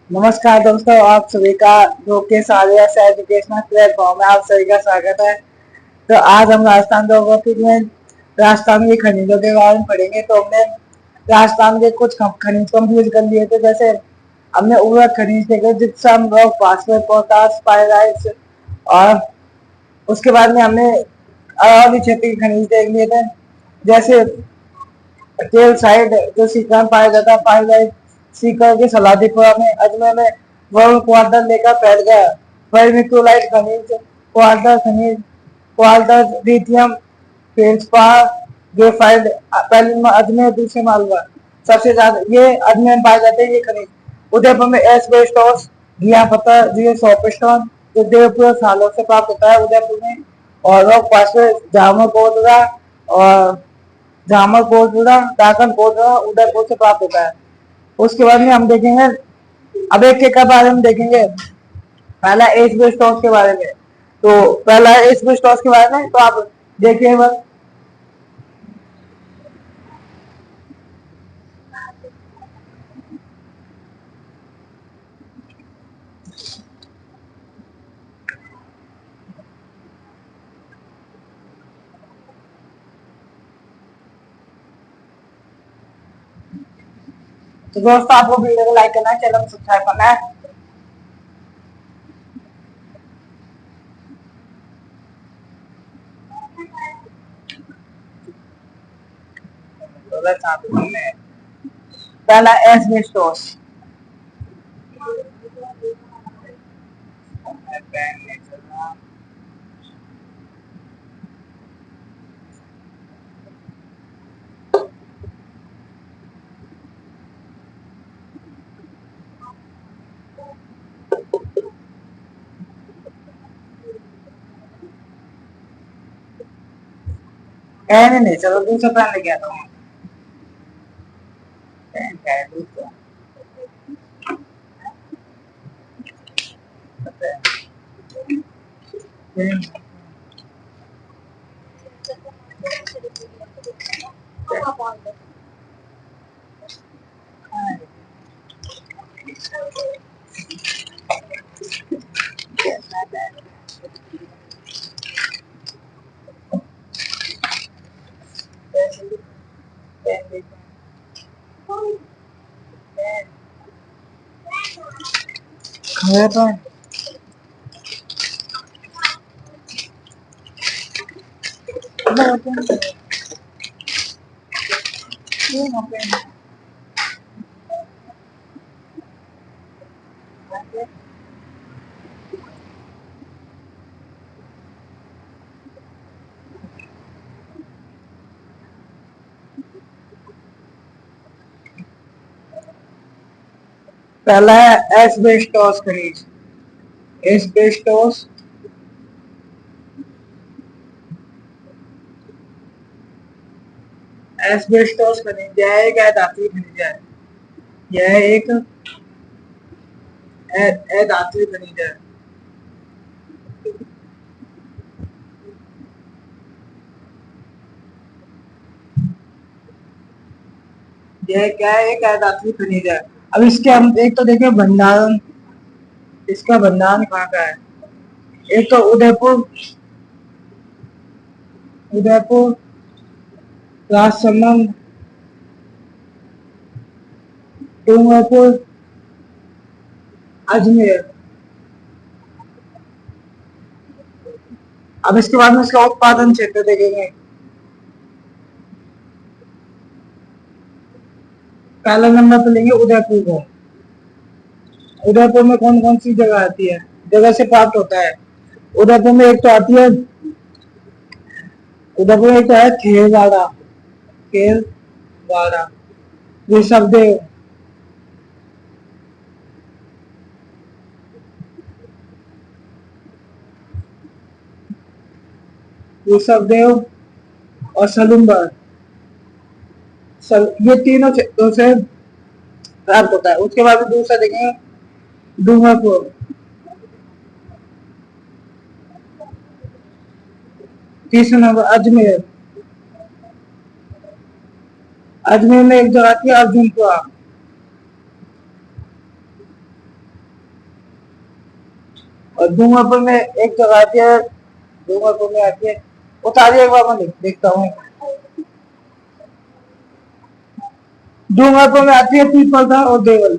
नमस्कार दोस्तों, आप सभी का जो के सारे एजुकेशनल प्लेटफॉर्म है, आप सभी का स्वागत है। तो आज हम राजस्थान ज्योग्राफी में राजस्थान के खनिजों के बारे में पढ़ेंगे। तो हमने राजस्थान के कुछ खनिज कंप्लीट कर लिए थे। जैसे हमने उर्वरक खनिज देखे, gypsum, rock, phosphorus, potash, pyrites, और उसके बाद में हमने अरावली क्षेत्र के खनिज देख लिए थे। जैसे तेल साइड जो सीकर में पाया जाता है, पायराइट सीकर के सलादीपुरा में, अजमेर में वरुण क्वार्टर लेकर फैल गया। वर्मिकुलाइट खनिज, क्वार्टर खनिज, क्वार्टर लिथियम, फेल्सपार, ग्रेफाइट, पहले अजमेर, दूसरे मालवा। सबसे ज्यादा ये अजमेर में पाए जाते हैं ये खनिज। उदयपुर में एस्बेस्टोस, घिया पत्थर, जियो सॉफ्टस्टोन, जो देवपुर सालों से प्राप्त होता है उदयपुर में। और रॉक फास्फोरस, जामो कोटरा और जामल कोटरा, दाखन कोटरा उदयपुर से प्राप्त होता है। उसके बाद में हम देखेंगे, अब एक के बारे में देखेंगे। पहला एस्बेस्टोस के बारे में। तो पहला एस्बेस्टोस के बारे में तो आप देखिए बस। तो दोस्तों, आपको वीडियो को लाइक करना है, चैनल को सब्सक्राइब करना है। पहला एस्बेस्टोस। नहीं, चलो दूसरा पेन लेके आता हूँ। पेन क्या है दूसरा? पेन। मेरा पेन। पहला है एस्बेस्टोस खनिज। एस्बेस्टोस एस्बेस्टोस खनिज यह एक धातु खनिज है। यह एक धातु खनिज है। यह क्या है? एक धातु खनिज है। अब इसके हम एक तो देखें भंडारण। इसका भंडारण कहाँ का है? एक तो उदयपुर, उदयपुर, राजसमंद, डूंगरपुर, अजमेर। अब इसके बाद में इसका उत्पादन क्षेत्र देखेंगे। पहला नंबर पे लेंगे उदयपुर को। उदयपुर में कौन कौन सी जगह आती है, जगह से प्राप्त होता है? उदयपुर में एक तो आती है, उदयपुर में एक तो है खेलवाड़ा, खेलवाड़ा, ऋषभदेव, ऋषभदेव और सलूम्बर। ये तीनों क्षेत्रों से प्राप्त होता है। उसके बाद दूसरा देखेंगे डूंगरपुर। तीसरा नंबर अजमेर। अजमेर में एक जगह आती है अर्जुनपुरा। डूंगरपुर में एक जगह आती है, डूंगरपुर में आती है, उतारिए एक बार, मैं देखता हूँ। डूंगरपुर में आती है पीपलदा और देवल।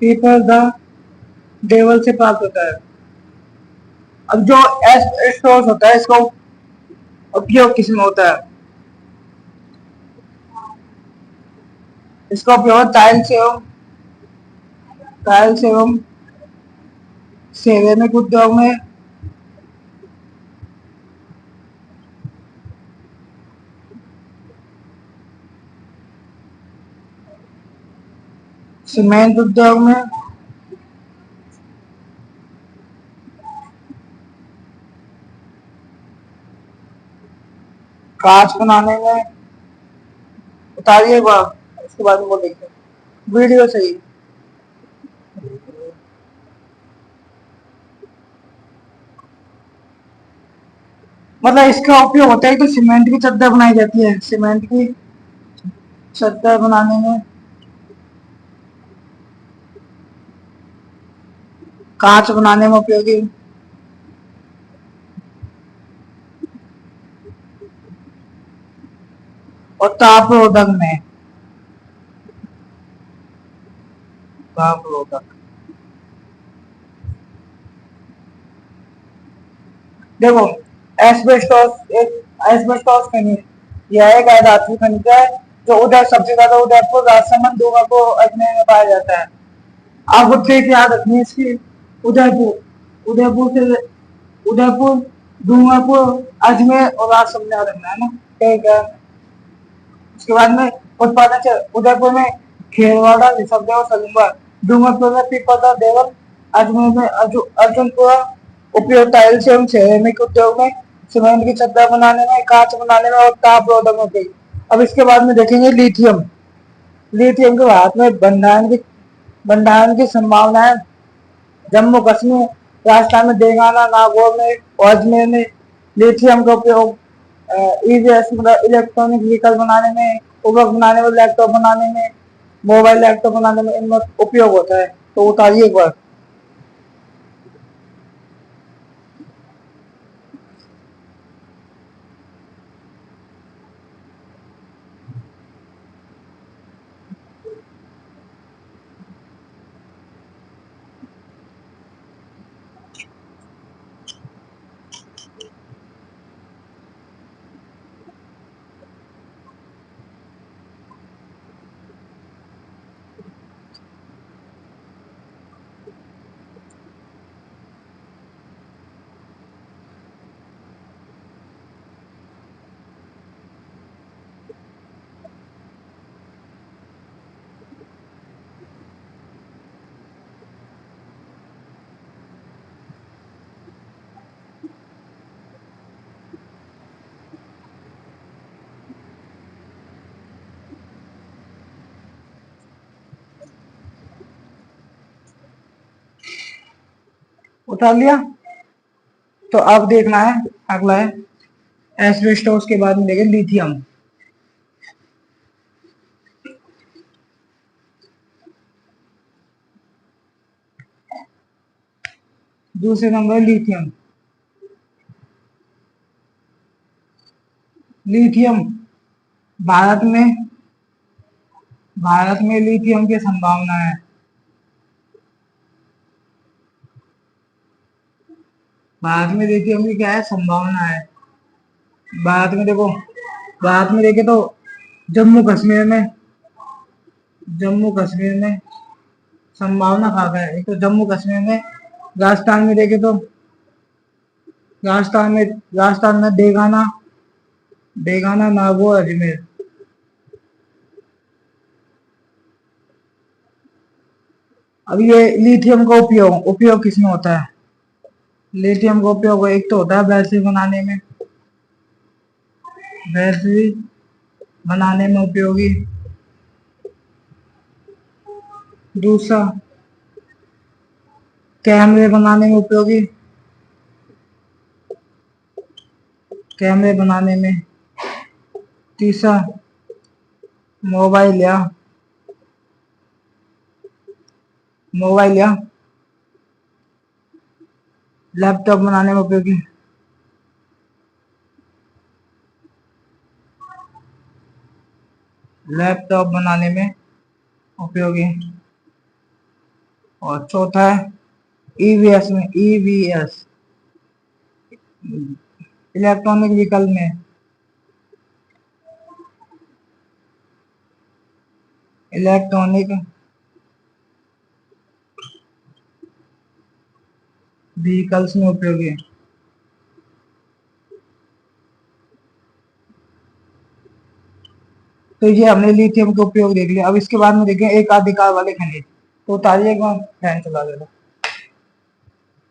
पीपलदा देवल से प्राप्त होता है। अब जो एस्टोस होता है, इसका उपयोग किसमें होता है? इसका उपयोग टाइल्स एवं सिरेमिक उद्योग में, सीमेंट उद्योग में, कांच बनाने में। बताइए बात, उसके बाद में वो देखिए वीडियो सही। मतलब इसका उपयोग होता है तो सीमेंट की चद्दर बनाई जाती है, सीमेंट की चद्दर बनाने में, कांच बनाने में उपयोगी, और तापरोधक में, तापरोधक। देखो, एस्बेस्टोस एक एस्बेस्टोस खनिज, यह एक अधातु खनिज है जो उधर सबसे ज्यादा उदयपुर, राजसमंद, डूंगरपुर, अजमेर में पाया जाता है। आपको ट्रिक याद रखनी है इसकी। उदयपुर उदयपुर से उदयपुर, डूंगरपुर, अजमेर और राजसमंद याद रखना है ना, ठीक है। उसके बाद में उत्पादन उदयपुर में खेरवाड़ा, ऋषभदेव, सलूंगा, डूंगरपुर में पीपलदा, देवल, अजमेर में अर्जुनपुरा। उपयोग टाइल्स एवं सिरेमिक उद्योग में, सीमेंट की चद्दर बनाने में, कांच बनाने में और तापरोधक में उपयोग। अब इसके बाद में देखेंगे लिथियम। लिथियम के भारत में भंडारण की संभावना है। जम्मू कश्मीर, राजस्थान में देगाना, नागौर में और अजमेर में लिथियम का उपयोग ईवीएस मतलब इलेक्ट्रॉनिक व्हीकल बनाने में, उर्वरक बनाने में, लैपटॉप बनाने में, मोबाइल लैपटॉप बनाने में इनमें उपयोग होता है। तो उतारिए एक बार। उतार लिया। तो अब देखना है, अगला है एस्बेस्टोस के बाद में देखें लिथियम। दूसरे नंबर लिथियम। लिथियम भारत में लिथियम की संभावना है। भारत में लिथियम की क्या है, संभावना है। भारत में देखो, भारत में देखे तो जम्मू कश्मीर में जम्मू कश्मीर में संभावना कहाँ है? एक तो जम्मू कश्मीर में, राजस्थान में देखे तो राजस्थान में देगाना, नागौर, अजमेर। अब ये लिथियम का उपयोग किसमें होता है? लिथियम का उपयोग एक तो होता है बैटरी बनाने में उपयोगी। दूसरा, कैमरे बनाने में उपयोगी, कैमरे बनाने में। तीसरा, मोबाइल या मोबाइल या लैपटॉप बनाने में उपयोगी। लैपटॉप बनाने में उपयोगी। और चौथा है ईवीएस में, ईवीएस इलेक्ट्रॉनिक व्हीकल में, इलेक्ट्रॉनिक व्हीकल्स में उपयोगी। तो ये हमने लिथियम का उपयोग देख लिया। अब इसके बाद में देखें एक अधिकार वाले खनिज। तो उतारिए एक बार, फैन चला देना।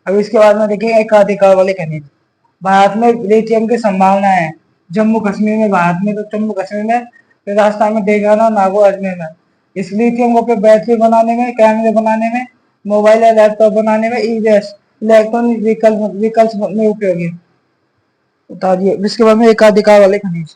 अब इसके बाद में देखें एक अधिकार वाले खनिज। भारत में लिथियम की संभावना है। जम्मू कश्मीर में, भारत में तो जम्मू कश्मीर में, फिर राजस्थान में देगाना, नागौर, अजमेर में। इस लिथियम को बैटरी बनाने में, कैमरे बनाने में, मोबाइल या लैपटॉप बनाने में, ईवीएस इलेक्ट्रॉनिक व्हीकल्स में उपयोगी। बताइए इसके बाद में एकाधिकार वाले खनिज।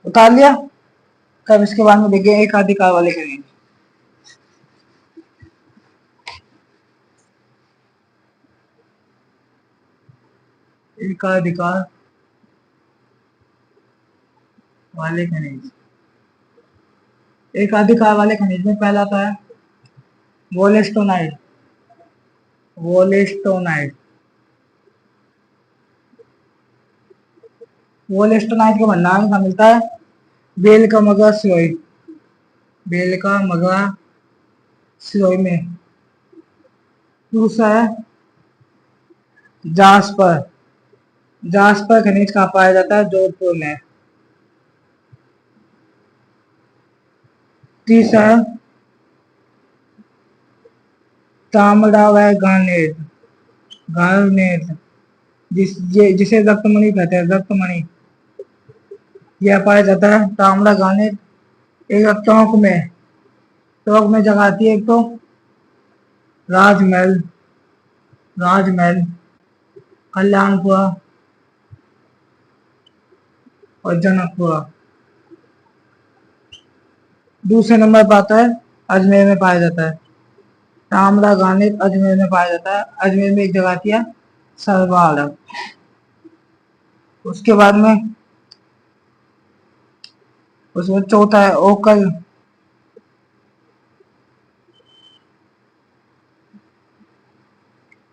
उतार लिया। तब इसके बाद में देखिए एकाधिकार वाले खनिज। एकाधिकार वाले खनिज। एकाधिकार वाले खनिज में पहला आता है वोलेस्टोनाइड। वोलेस्टोनाइड। वोलेस्टोनाइड का भंडार कहाँ मिलता है? बेल का मगा सिरोही। बेल का मगा सिरोही में। दूसरा है जास्पर। जास्पर खनिज कहाँ पाया जाता है? जोधपुर में। तीसरा है तांबड़ा व गार्नेट। गार्नेट जिसे रक्तमणि कहते हैं, रक्तमणि। यह पाया जाता है तांबड़ा गार्नेट एक टोंक में जगह आती है। एक तो राजमहल, राजमहल, कल्याणपुरा और जनकपुरा। दूसरे नंबर पर आता है अजमेर में पाया जाता है। तांबड़ा गार्नेट अजमेर में पाया जाता है। अजमेर में एक जगह आती है सरवाड़। उसके बाद में उसमें चौथा है ओकल।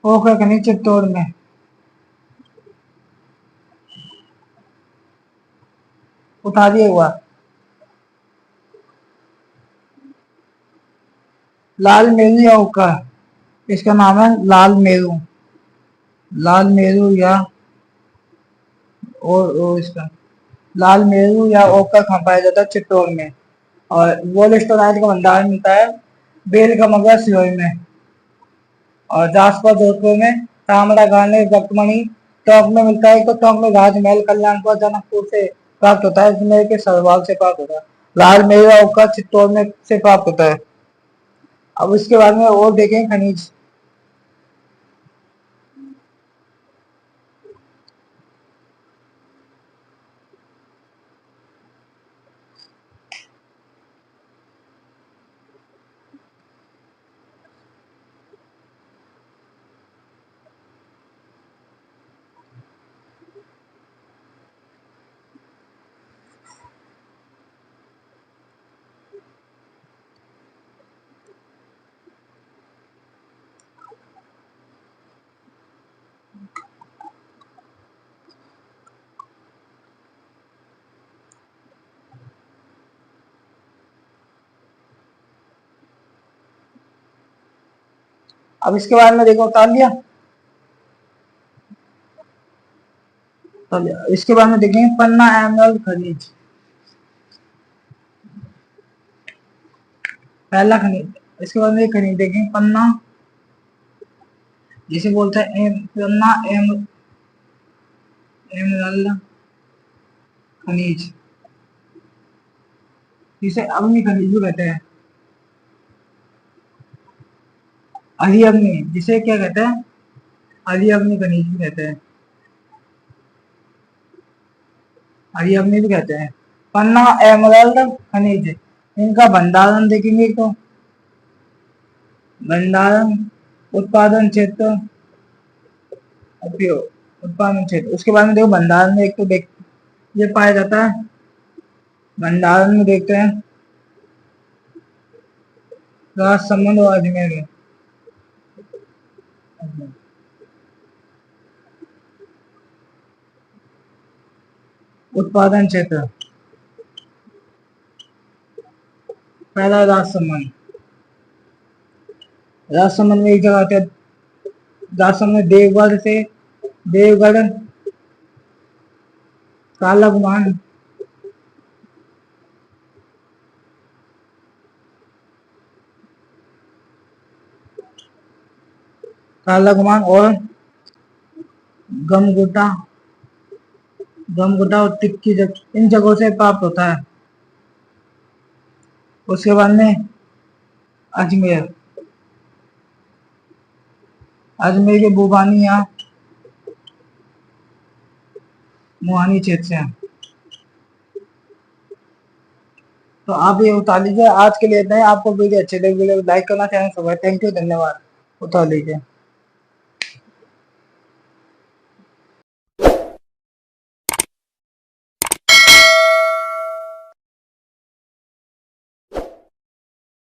ओकर खनिज चित्तौड़ में। उठाइए हुआ लाल मेरू या ओकर। इसका नाम है लाल मेरू। लाल मेरू या और इसका लाल मेरू या ओकर कहाँ पाया जाता है? चित्तौड़ में। और वोलेस्टोनाइड का भंडार मिलता है बेल का मगरा सिरोही में और जासपुर जोधपुर में। तांबड़ा गार्नेट रक्तमणि टोंक में मिलता है। तो टोंक में राजमहल, कल्याणपुर, जनकपुर से प्राप्त होता है। अजमेर के सरवाल से प्राप्त होता है। लाल मेवा ओकर चित्तौड़ में से प्राप्त होता है। अब इसके बाद में और देखें खनिज। अब इसके बाद में देखो उतार लिया। इसके बाद में देखेंगे पन्ना एमराल्ड खनिज। पहला खनिज। इसके बाद में खनिज देखेंगे पन्ना, जिसे बोलते हैं पन्ना एमरल्ड खनिज, जिसे अग्नि खनिज भी कहते हैं। अग्नि, जिसे क्या कहते हैं, अग्नि खनिज भी कहते हैं, अग्नि भी कहते हैं। पन्ना एमरल्ड खनिज, इनका भंडारण देखेंगे तो भंडारण, उत्पादन क्षेत्र, उपयोग, उत्पादन क्षेत्र। उसके बाद में देखो भंडारण में एक तो देख ये पाया जाता है, भंडारण में देखते हैं राजसमंद और अजमेर में। उत्पादन क्षेत्र, पहला राजसमंद, राजसमंद में एक जगह आते हैं, राजसमंद देवगढ़ से, देवगढ़, कालागुमान, कालागुमान और गमगुटा, गमगुटा और टिक्की इन जगहों से प्राप्त होता है। उसके बाद में अजमेर, अजमेर के बुबानी या मुहानी क्षेत्र से। तो आप ये उतार लीजिए। आज के लिए इतना ही। आपको वीडियो अच्छे लगे, लाइक करना, चैनल सब्सक्राइब। थैंक यू, धन्यवाद। उतार लीजिए।